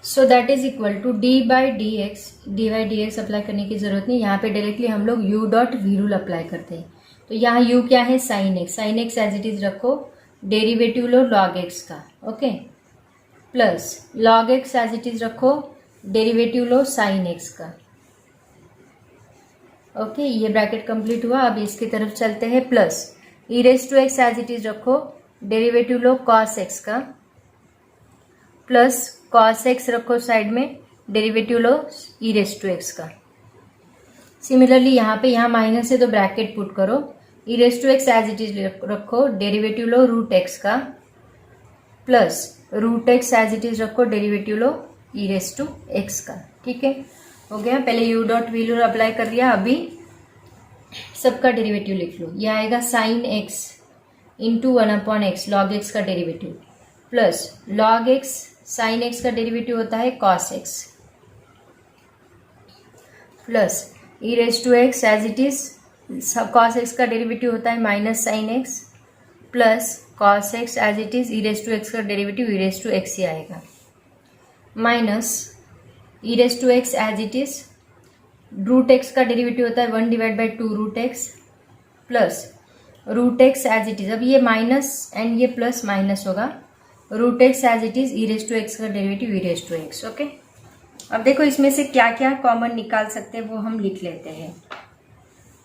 so that is equal to d by D x apply करने की जरूरत नहीं, यहाँ पे डायरेक्टली हम लोग u dot we rule apply करते हैं। तो यहाँ u क्या है, sine x as it is रखो, डेरिवेटिव लो लॉग एक्स का, okay, plus log x as it is रखो, डेरिवेटिव लो साइन एक्स का। ओके, ये ब्रैकेट कंप्लीट हुआ। अब इसकी तरफ चलते हैं, plus e raise to x as it is रखो, डेरिवेटिव लो कॉस एक्स का, प्लस कॉस एक्स रखो साइड में, डेरिवेटिव लो ई रेज टू एक्स का। सिमिलरली यहाँ पे, यहाँ माइनस है तो ब्रैकेट पुट करो, e raise to x as it is रखो, डेरिवेटिव लो रूट एक्स का, plus root x as it is रखो, डेरिवेटिव लो ई रेज टू एक्स का। ठीक है, हो गया। पहले U dot we rule apply कर दिया, अभी सबका डेरिवेटिव लिख लो। यह आएगा sine x into 1/x log x का derivative, plus log x sine x का डेरिवेटिव होता है cos x, plus e raise to x as it is, cos x का डेरिवेटिव होता है minus sine x, plus cos x as it is, e raise to x का derivative e raise to x ही आएगा, minus e raise to x as it is, root x का derivative होता है 1 divide by 2 root x, plus root x as it is, अब ये minus and ये plus minus होगा, root x as it is, e raise to x का derivative e raise to x. Okay, अब देखो इसमें से क्या क्या कॉमन निकाल सकते हैं वो हम लिख लेते हैं।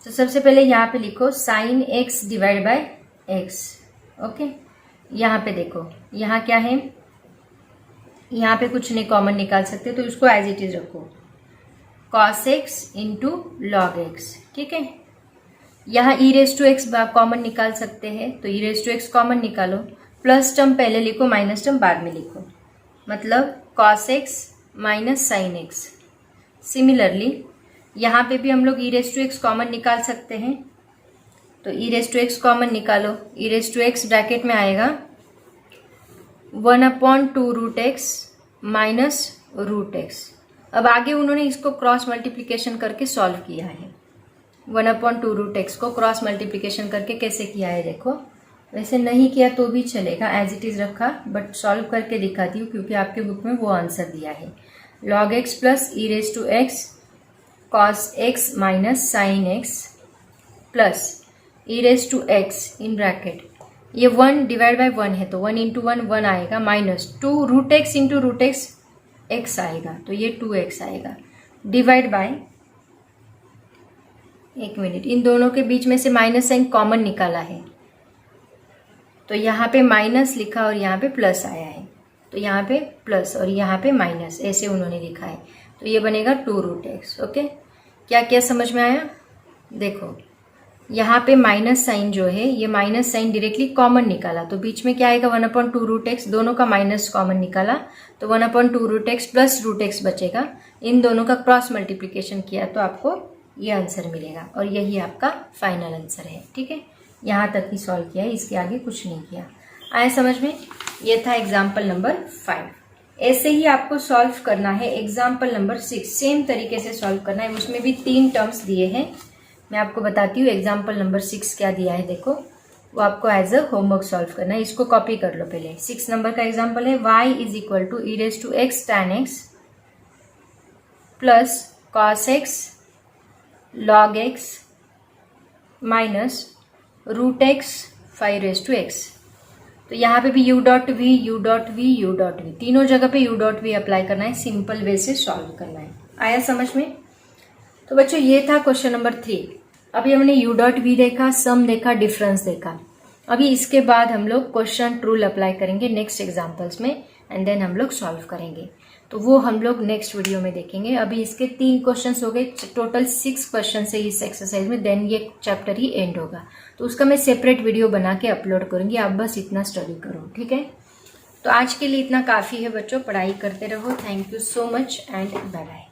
तो सबसे पहले यहाँ पे लिखो sine x divide by x. Okay, यहाँ पे देखो, यहाँ क्या है, यहाँ पे कुछ नहीं कॉमन निकाल सकते, तो इसको एज इट इज रखो, cos x into log x. ठीक है, यहाँ ई रेज टू एक्स कॉमन निकाल सकते हैं, तो ई रेज टू एक्स कॉमन निकालो, प्लस टर्म पहले लिखो, माइनस टर्म बाद में लिखो, मतलब cos x minus sine x. Similarly यहाँ पे भी हम लोग ई रेज टू एक्स कॉमन निकाल सकते हैं, तो ई रेज टू एक्स कॉमन निकालो, ई रेज टू एक्स ब्रैकेट में आएगा 1/2 root x minus root x. अब आगे उन्होंने इसको क्रॉस मल्टीप्लिकेशन करके सॉल्व किया है, 1/2 रूट एक्स को क्रॉस मल्टीप्लिकेशन करके कैसे किया है देखो, वैसे नहीं किया तो भी चलेगा, एज इट इज रखा, बट सॉल्व करके दिखाती हूँ क्योंकि आपके बुक में वो आंसर दिया है, log x plus e raise to x cos x minus sine x plus e raise to x in bracket, ये 1 डिवाइड बाय 1 है तो 1 इंटू 1 आएगा, minus 2 root x into root x x आएगा, तो ये 2x आएगा, डिवाइड बाय, एक मिनट, इन दोनों के बीच में से माइनस साइन कॉमन निकाला है, तो यहाँ पे माइनस लिखा और यहाँ पे प्लस आया है, तो यहाँ पे प्लस और यहाँ पे माइनस, ऐसे उन्होंने लिखा है, तो ये बनेगा 2 रूट एक्स। ओके, क्या क्या समझ में आया? देखो यहाँ पे माइनस साइन जो है, ये माइनस साइन डायरेक्टली कॉमन निकाला तो बीच में क्या आएगा 1/2√x, दोनों का माइनस कॉमन निकाला तो 1/2√x प्लस √x बचेगा। इन दोनों का क्रॉस मल्टीप्लिकेशन किया तो आपको ये आंसर मिलेगा और यही आपका फाइनल आंसर है। ठीक है, यहाँ तक ही सॉल्व किया है, इसके आगे कुछ नहीं किया। आए समझ में? ये था एग्जाम्पल नंबर 5। ऐसे ही आपको सॉल्व करना है एग्जाम्पल नंबर 6, सेम तरीके से सॉल्व करना है। उसमें भी 3 टर्म्स दिए हैं, मैं आपको बताती हूँ एग्जाम्पल नंबर 6 क्या दिया है। देखो, वो आपको एज अ होमवर्क सॉल्व करना है। इसको कॉपी कर लो पहले। 6 नंबर का एग्जाम्पल है y = e⁻x tan x plus cos x log x minus √x 5⁻x। तो यहाँ पे भी u.v तीनों जगह पे u.v अप्लाई करना है, सिंपल वे से सॉल्व करना है। आया समझ में? तो बच्चों ये था क्वेश्चन नंबर 3। अभी हमने u.v देखा, सम देखा, डिफरेंस देखा। अभी इसके बाद हम लोग क्वेश्चन रूल अप्लाई करेंगे नेक्स्ट एग्जाम्पल्स में एंड देन हम लोग सॉल्व करेंगे। तो वो हम लोग नेक्स्ट वीडियो में देखेंगे। अभी इसके 3 क्वेश्चंस हो गए, टोटल 6 क्वेश्चन है इस एक्सरसाइज में, देन ये चैप्टर ही एंड होगा। तो उसका मैं सेपरेट वीडियो बना के अपलोड करूंगी, आप बस इतना स्टडी करो। ठीक है, तो आज के लिए इतना काफ़ी है बच्चों, पढ़ाई करते रहो। Thank you so much and bye bye.